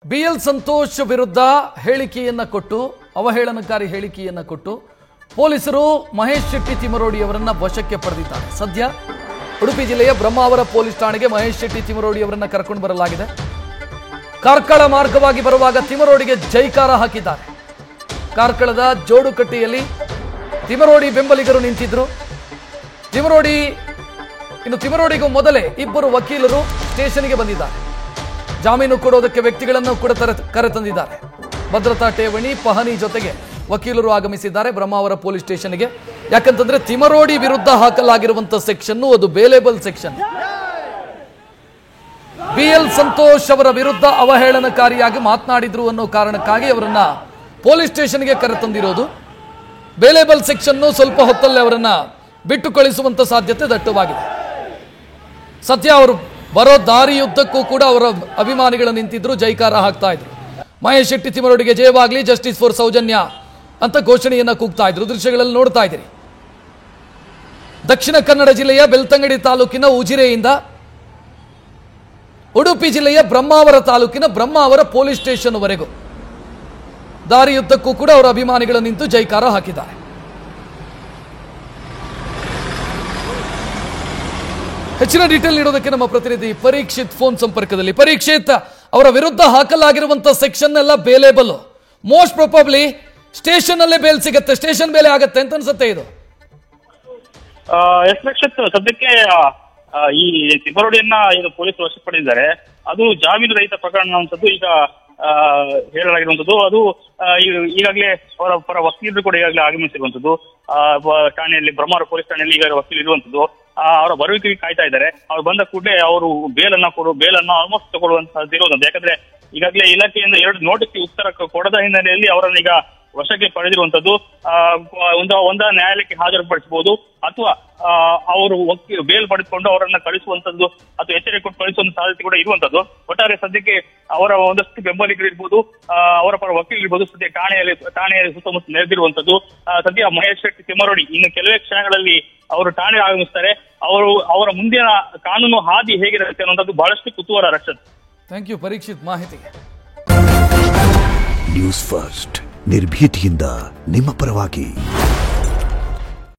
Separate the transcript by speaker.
Speaker 1: BL Santosh ವಿರುದ್ಧ ಹೇಳಿಕೆಯನ್ನ ಕೊಟ್ಟು ಅವಹೇಳನಕಾರಿ ಹೇಳಿಕೆಯನ್ನ ಕೊಟ್ಟು ಪೊಲೀಸರು ಮಹೇಶ್ ಶೆಟ್ಟಿ ತಿಮರೋಡಿ ಅವರನ್ನ ವಶಕ್ಕೆ ಪಡೆದಿದ್ದಾರೆ. ಸದ್ಯ ಉಡುಪಿ ಜಿಲ್ಲೆಯ ಬ್ರಹ್ಮಾವರ ಪೊಲೀಸ್ ಠಾಣೆಗೆ ಮಹೇಶ್ ಶೆಟ್ಟಿ ತಿಮರೋಡಿ ಅವರನ್ನ ಕರೆಕೊಂಡು ಬರಲಾಗಿದೆ. ಕಾರ್ಕಳ ಮಾರ್ಗವಾಗಿ ಬರುವಾಗ ತಿಮರೋಡಿಗೆ ಜೈಕಾರ ಹಾಕಿದ್ದಾರೆ. ಕಾರ್ಕಳದ ಜೋಡುಕಟ್ಟಿಯಲ್ಲಿ ತಿಮರೋಡಿ ಬೆಂಬಲಿಗರು ನಿಂತಿದ್ರು. ತಿಮರೋಡಿಗೂ ಮೊದಲೇ ಇಬ್ಬರು ವಕೀಲರು ಸ್ಟೇಷನ್ಗೆ ಬಂದಿದ್ದಾರೆ. ಜಾಮೀನು ಕೊಡೋದಕ್ಕೆ ವ್ಯಕ್ತಿಗಳನ್ನು ಕೂಡ ಕರೆತಂದಿದ್ದಾರೆ. ಭದ್ರತಾ ಠೇವಣಿ ಪಹಣಿ ಜೊತೆಗೆ ವಕೀಲರು ಆಗಮಿಸಿದ್ದಾರೆ ಬ್ರಹ್ಮಾವರ ಪೊಲೀಸ್ ಸ್ಟೇಷನ್ಗೆ. ಯಾಕಂತಂದ್ರೆ ತಿಮರೋಡಿ ವಿರುದ್ಧ ಹಾಕಲಾಗಿರುವಂತಹ ಸೆಕ್ಷನ್ ಅದು ಬೇಲೇಬಲ್ ಸೆಕ್ಷನ್. BL ಸಂತೋಷ್ ಅವರ ವಿರುದ್ಧ ಅವಹೇಳನಕಾರಿಯಾಗಿ ಮಾತನಾಡಿದ್ರು ಅನ್ನೋ ಕಾರಣಕ್ಕಾಗಿ ಅವರನ್ನ ಪೊಲೀಸ್ ಸ್ಟೇಷನ್ಗೆ ಕರೆತಂದಿರೋದು. ಬೇಲೇಬಲ್ ಸೆಕ್ಷನ್ ಸ್ವಲ್ಪ ಹೊತ್ತಲ್ಲೇ ಅವರನ್ನ ಬಿಟ್ಟು ಕಳಿಸುವಂತ ಸಾಧ್ಯತೆ ದಟ್ಟವಾಗಿದೆ. ಸದ್ಯ ಅವರು ಬರೋ ದಾರಿಯುದ್ದಕ್ಕೂ ಕೂಡ ಅವರ ಅಭಿಮಾನಿಗಳು ನಿಂತಿದ್ರು, ಜೈಕಾರ ಹಾಕ್ತಾ ಇದ್ರು. ಮಹೇಶ್ ಶೆಟ್ಟಿ ತಿಮರೋಡಿಗೆ ಜಯವಾಗಲಿ, ಜಸ್ಟಿಸ್ ಫಾರ್ ಸೌಜನ್ಯ ಅಂತ ಘೋಷಣೆಯನ್ನ ಕೂಗ್ತಾ ಇದ್ರು. ದೃಶ್ಯಗಳಲ್ಲಿ ನೋಡ್ತಾ ಇದ್ದೀರಿ. ದಕ್ಷಿಣ ಕನ್ನಡ ಜಿಲ್ಲೆಯ ಬೆಳ್ತಂಗಡಿ ತಾಲೂಕಿನ ಉಜಿರೆಯಿಂದ ಉಡುಪಿ ಜಿಲ್ಲೆಯ ಬ್ರಹ್ಮಾವರ ತಾಲೂಕಿನ ಬ್ರಹ್ಮಾವರ ಪೊಲೀಸ್ ಸ್ಟೇಷನ್ ವರೆಗೂ ದಾರಿಯುದ್ದಕ್ಕೂ ಕೂಡ ಅವರ ಅಭಿಮಾನಿಗಳು ನಿಂತು ಜೈಕಾರ ಹಾಕಿದ್ದಾರೆ. ಹೆಚ್ಚಿನ ಡೀಟೇಲ್ ನೀಡೋದಕ್ಕೆ ನಮ್ಮ ಪ್ರತಿನಿಧಿ ಪರೀಕ್ಷಿತ್ ಫೋನ್ ಸಂಪರ್ಕದಲ್ಲಿ. ಪರೀಕ್ಷಿತ್, ಅವರ ವಿರುದ್ಧ ಹಾಕಲಾಗಿರುವಂತಹ ಸೆಕ್ಷನ್ ಎಲ್ಲ ಬೇಲೇಬಲ್. ಮೋಸ್ಟ್ ಪ್ರೊಬಬ್ಲಿ ಸ್ಟೇಷನ್ ಅಲ್ಲೇ ಬೇಲ್ ಸಿಗುತ್ತೆ, ಸ್ಟೇಷನ್ ಬೇಲೆ ಆಗತ್ತೆ ಅಂತ ಅನ್ಸುತ್ತೆ ಇದು.
Speaker 2: ಎಸ್ ರಕ್ಷಿತ್, ಸದ್ಯಕ್ಕೆ ಈ ತಿಮರೋಡಿಯನ್ನ ಈಗ ಪೊಲೀಸರು ವಶಕ್ಕೆ ಪಡೆದಿದ್ದಾರೆ. ಅದು ಜಾಮೀನು ರಹಿತ ಪ್ರಕರಣ ಅನ್ನುವಂಥದ್ದು ಈಗ ಹೇಳಲಾಗಿರುವಂತದ್ದು. ಅದು ಈಗಾಗಲೇ ಅವರ ಪರ ವಕೀಲರು ಕೂಡ ಈಗಾಗಲೇ ಆಗಮಿಸಿರುವಂತದ್ದು. ಠಾಣೆಯಲ್ಲಿ ಬ್ರಹ್ಮಾವರ ಪೊಲೀಸ್ ಠಾಣೆಯಲ್ಲಿ ಈಗ ವಕೀಲರು ಇರುವಂತದ್ದು. ಅವರ ಬರುವಿಕೆಗೆ ಕಾಯ್ತಾ ಇದ್ದಾರೆ. ಅವ್ರು ಬಂದ ಕೂಡಲೇ ಅವರು ಬೇಲನ್ನ ಆಲ್ಮೋಸ್ಟ್ ತಗೊಳ್ಳುವಂತದ್ದು ಇರೋದು. ಯಾಕಂದ್ರೆ ಈಗಾಗಲೇ ಇಲಾಖೆಯಿಂದ 2 ನೋಟಿಸ್ಗೆ ಉತ್ತರ ಕೊಡದ ಹಿನ್ನೆಲೆಯಲ್ಲಿ ಅವರನ್ನ ಈಗ ವಶಕ್ಕೆ ಪಡೆದಿರುವಂತದ್ದು. ಒಂದ ನ್ಯಾಯಾಲಯಕ್ಕೆ ಹಾಜರುಪಡಿಸಬಹುದು ಅಥವಾ ಅವರು ಬೇಲ್ ಪಡೆದುಕೊಂಡು ಅವರನ್ನ ಕಳಿಸುವಂತದ್ದು ಅಥವಾ ಎಚ್ಚರಿಕೆ ಕೊಟ್ಟು ಕಳಿಸುವಂತ ಸಾಧ್ಯತೆ ಕೂಡ ಇರುವಂತದ್ದು. ಒಟ್ಟಾರೆ ಸದ್ಯಕ್ಕೆ ಅವರ ಒಂದಷ್ಟು ಬೆಂಬಲಿಗರು ಇರ್ಬೋದು, ಅವರ ಪರ ವಕೀಲರು ಇರ್ಬೋದು, ಸದ್ಯ ಠಾಣೆಯಲ್ಲಿ ಸುತ್ತಮುತ್ತ ನೆರೆದಿರುವಂತದ್ದು. ಸದ್ಯ ಮಹೇಶ್ ಶೆಟ್ಟಿ ತಿಮರೋಡಿ ಇನ್ನು ಕೆಲವೇ ಕ್ಷಣಗಳಲ್ಲಿ ಅವರು ಠಾಣೆಗೆ ಆಗಮಿಸ್ತಾರೆ. ಅವರ ಮುಂದಿನ ಕಾನೂನು ಹಾದಿ ಹೇಗಿರುತ್ತೆ ಅನ್ನೋದು ಬಹಳಷ್ಟು ಕುತೂಹಲ. ರಕ್ಷತ್,
Speaker 1: ಥ್ಯಾಂಕ್ ಯು ಪರೀಕ್ಷಿತ್ ಮಾಹಿತಿಗೆ.
Speaker 3: ನ್ಯೂಸ್ ಫಸ್ಟ್ ನಿರ್ಭೀತಿಯಿಂದ ನಿಮ್ಮ ಪರವಾಗಿ.